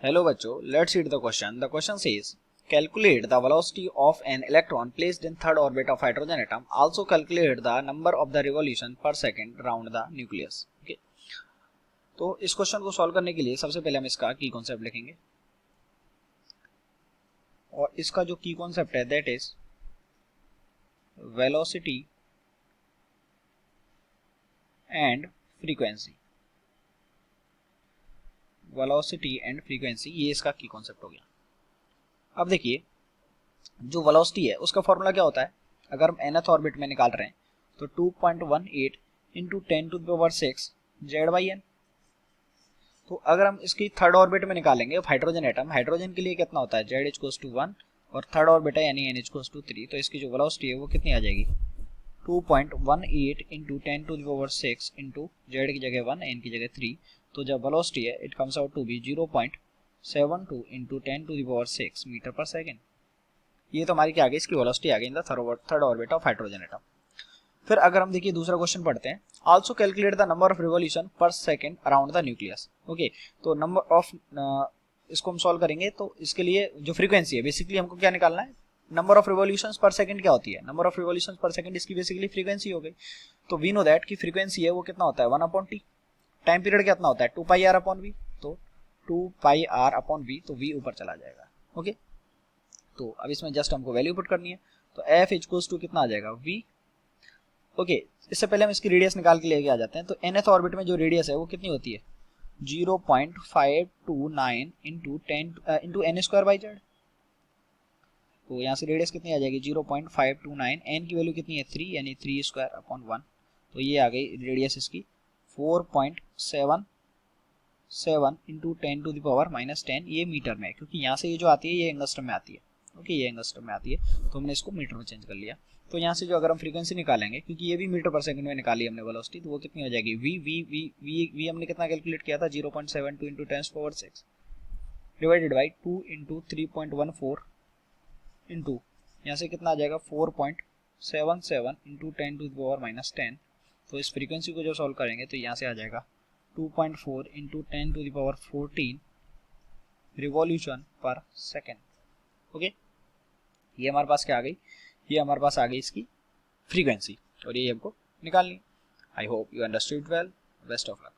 Hello बच्चों, let's read the question. The question says, calculate the velocity of an electron placed in third orbit of hydrogen atom. Also calculate the number of the revolution per second round the nucleus. Okay. तो इस question को solve करने के लिए सबसे पहले हम इसका की कॉन्सेप्ट लिखेंगे और इसका जो की कॉन्सेप्ट है that is velocity and frequency. Velocity and frequency ये इसका की कॉन्सेप्ट हो गया. अब देखिए जो वेलोसिटी है उसका फॉर्मूला क्या होता है. अगर हम nth ऑर्बिट में निकाल रहे हैं तो 2.18 इंटू 10⁻⁶ z/n. तो अगर हम इसकी थर्ड ऑर्बिट में निकालेंगे हाइड्रोजन एटम, हाइड्रोजन के लिए कितना होता है z=1 और थर्ड ऑर्बिट है यानी n=3. तो इसकी जो वेलोसिटी है वो कितनी आ जाएगी 2.18 इंटू 10⁻⁶ इंटू z की जगह 1 n की जगह 3. तो जब वेलोसिटी है it comes out to be 0.72 into 10⁻⁶ metre per second. ये तो हमारी क्या आ गई, इसकी वेलोसिटी आ गई in the third orbit of hydrogen atom. फिर अगर हम देखिए दूसरा क्वेश्चन पढ़ते हैं. Also calculate the number of revolution per second around the nucleus. Okay, तो नंबर ऑफ इसको हम सॉल्व करेंगे. तो इसके लिए जो फ्रीक्वेंसी है बेसिकली हमको क्या निकालना है, नंबर ऑफ रिवॉल्यूशंस पर सेकंड क्या होती है, नंबर ऑफ रिवॉल्यूशंस पर सेकंड इसकी बेसिकली फ्रीक्वेंसी हो गई. तो वी नो दैट की फ्रीक्वेंसी है वो कितना होता है 1/t. टाइम पीरियड कितना होता है 2πr/v. तो 2πr/v, तो v ऊपर चला जाएगा. ओके, तो अब इसमें जस्ट हमको वैल्यू पुट करनी है. तो f इक्वल्स टू कितना आ जाएगा v. ओके, इससे पहले हम इसकी रेडियस निकाल के लेके आ जाते हैं. तो nth ऑर्बिट में जो रेडियस है वो कितनी होती है 0.529 इंटू n²/z. तो यहाँ से रेडियस कितनी आ जाएगी 0.529. n की वैल्यू कितनी है 3 यानी 3/1. तो ये आ गई रेडियस इसकी 4.77 इंटू 10⁻⁻10. ये मीटर में है क्योंकि यहाँ से ये जो आती है ये एंगस्ट्रम में आती है. ओके, ये एंगस्ट्रम में आती है तो हमने इसको मीटर में चेंज कर लिया. तो यहाँ से जो अगर हम फ्रीक्वेंसी निकालेंगे क्योंकि ये भी मीटर पर सेकंड में निकाली हमने वेलोसिटी, तो वो कितनी हो जाएगी v हमने कितना कैलकुलेट किया था 0.72 into 10⁻⁶ divided by 2 into 3.14 into यहाँ से कितना आ जाएगा 4.77 इंटू 10⁻⁻10. तो इस फ्रीक्वेंसी को जो सॉल्व करेंगे तो यहाँ से आ जाएगा 2.4 इंटू 10⁻14 रिवॉल्यूशन पर सेकेंड. ओके, ये हमारे पास क्या आ गई, ये हमारे पास आ गई इसकी फ्रीक्वेंसी और ये हमको निकालनी. I hope you understood well. Best of luck.